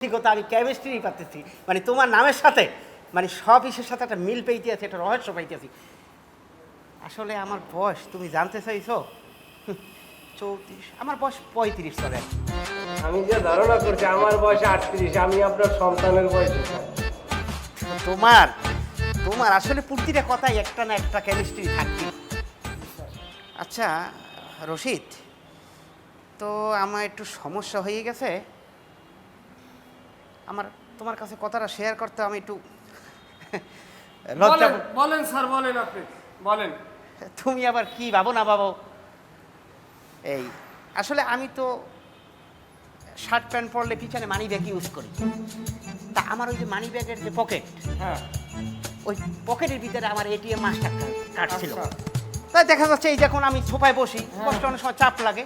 ঠিক কথা আমি কেমিস্ট্রি পাচ্ছি মানে তোমার নামের সাথে মানে সব ইসের সাথে একটা মিল পেইতে আছে, একটা রহস্য পাইতে আছি। আসলে আমার বয়স তুমি জানতে চাইছো? 34, আমার বয়স 35 চলে। আমি যে ধারণা করছি আমার বয়স 38, আমি আপনার সন্তানের বয়সে। তোমার তোমার আসলে প্রতিটা কথাই একটা না একটা কেমিস্ট্রি থাকবে। আচ্ছা রশিদ, তো আমার একটু সমস্যা হয়ে গেছে, আমার তোমার কাছে কথাটা শেয়ার করতে আমি একটু লজ্জা। বলেন স্যার, বলেন, আপনি বলেন। তুমি আবার কি ভাবো না ভাবো, এই আসলে আমি তো শার্ট প্যান্ট পরলে পিছনে মানি ব্যাগ ইউজ করি। তা আমার ওই যে মানি ব্যাগের যে পকেট, হ্যাঁ, ওই পকেটের ভিতরে আমার এটিএম মাস্টার কার্ড ছিল। আচ্ছা। তাই দেখা যাচ্ছে এই যখন আমি সোফায় বসি, বসতে অনেক সময় চাপ লাগে,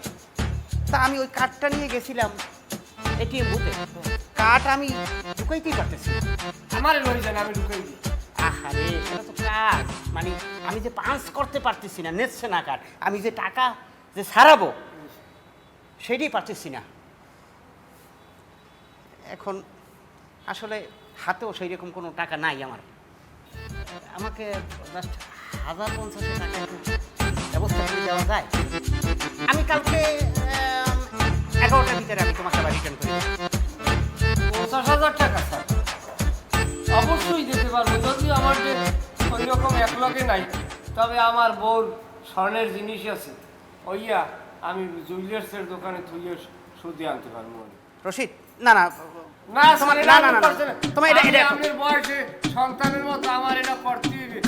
তা আমি ওই কার্ডটা নিয়ে গেছিলাম এটিএম বুথে। কার্ড আমি ঢুকাইতেই পারতেছি না। আমার লই যান, আমি ঢুকাই দিই। আহারে সেটা তো কাজ, মানে আমি যে পাঞ্চ করতে পারতেছি না, নেচ্ছে না কার্ড, আমি যে টাকা যে সারাবো সেটাই পারতেছি না। এখন আসলে হাতেও সেই রকম কোনো টাকা নাই আমার। আমাকে জাস্ট 1050 টাকা একটু ব্যবস্থা করে দেওয়া যায়? আমি কালকে 11টার ভিতরে আমি তোমাকে আবার রিটার্ন করে দেবো। 50,000 টাকা স্যার অবশ্যই দিতে পারবো, যদিও আমার যে ওই রকম এক লগে নাই, তবে আমার বউর স্বর্ণের জিনিস আছে, ওইয়া আমি জুয়েলার্সের দোকানে থুইয়ে সুদে আনতে পারবো। রশিদ, না না না তোমার স্যার, না এটা না না করতে না। তোমার এটা এটা আপনার বয়সে সন্তানের মতো আমার এটা করতে হবে।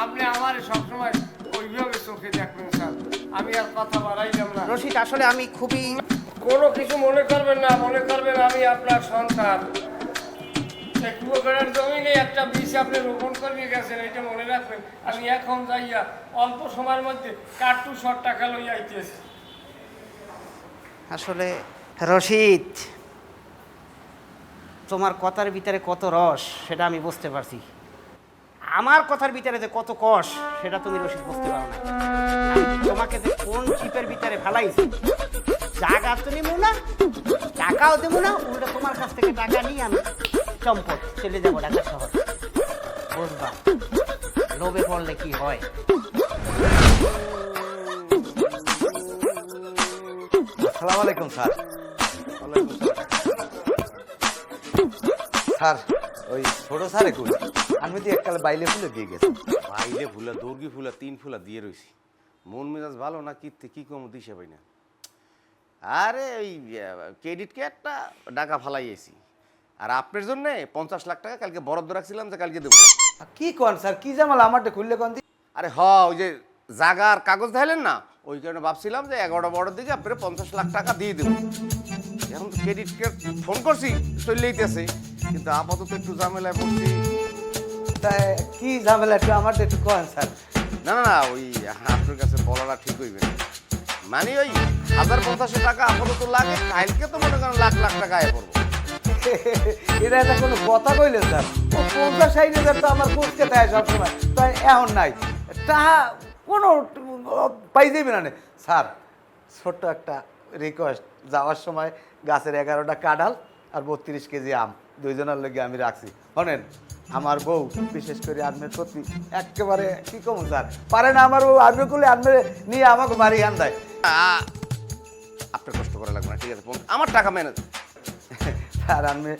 আপনি আমার সবসময় ওইভাবে চোখে দেখবেন স্যার। আমি আর কথা বাড়াইলাম না। রশিদ, আসলে আমি খুবই কোনো কিছু মনে করবেন না, মনে করবেন আমি আপনার সন্তান। কুয়াকাটার জমিনে একটা বীজ আপনি রোপণ করে গেছেন, এটা মনে রাখবেন। আমি এখন যাইয়া অল্প সময়ের মধ্যে কাট্টু 100 টাকা লইয়া আইতেছি। আসলে রশিদ, তোমার কথার ভিতরে কত রস সেটা আমি বুঝতে পারছি, আমার কথার ভিতরে যে কত কষ সেটা তুমি রশিদ বুঝতে পারো না। আমি তোমাকে যে কোন চিপের ভিতরে ফেলাইছি, জায়গা তো নেবো না, টাকাও দেবো না, উল্টা তোমার কাছ থেকে টাকা নিয়ে আমি চম্পট চলে যাবো ঢাকা শহর। বুঝবা লোভে পড়লে কি হয়। আসসালামু আলাইকুম স্যার। স্যার ওই ছোট স্যারে কই? আমি তো এককালে বাইলে ফুলে দিয়ে গেছি। বাইলে ফুলা, দর্গি ফুলা, 3 ফুলা দিয়ে রইছি। মন মেজাজ ভালো না, কি কম দিশে পাই না। আরে ওই ক্রেডিট কার্ডটা টাকা ফালাইয়েছি, আর আপনার জন্য 50 লাখ টাকা কালকে বরাদ্দ রাখছিলাম যে কালকে দেবো। কি কন স্যার, কি জামাল আমারটা খুললে কন দি? আরে ওই যে জাগার কাগজ ধাইলেন না, ওই কারণে ভাবছিলাম যে 11টা বড় দিকে আপনার 50 লাখ টাকা দিয়ে দেবো। এখন তো ক্রেডিট কার্ড ফোন করছি চললেইতেছে, কিন্তু আপাতত একটু ঝামেলায় পড়ছি। তাই কি ঝামেলা একটু আমারটা একটু কন স্যার। না না না, ওই আপনার কাছে বলাটা ঠিক হইবে না। মানে ওই 1050 টাকা আপাতত লাগে, কালকে তো মনে করেন লাখ লাখ টাকা আয় পড়বো। এটা একটা কোনো কথা কইলেন স্যার? ও 50-60 তো আমার কোচকে দেয় সবসময়, তাই এখন নাই তাহা কোনো পাই যাবে না স্যার। ছোট্ট একটা রিকোয়েস্ট, যাওয়ার সময় গাছের 11টা কাঁঠাল আর 32 কেজি আম দুইজনের লগে আমি রাখছি। শোনেন, আমার বউ বিশেষ করে আর্মের প্রতি একেবারে কি কম স্যার, পারে না আমার বউ আর্মে করলে আর্মে নিয়ে আমাকে বাড়ি আন দেয়। আপনার কষ্ট করা লাগবে না, ঠিক আছে? আমার টাকা ম্যানেজ। স্যার আর্মে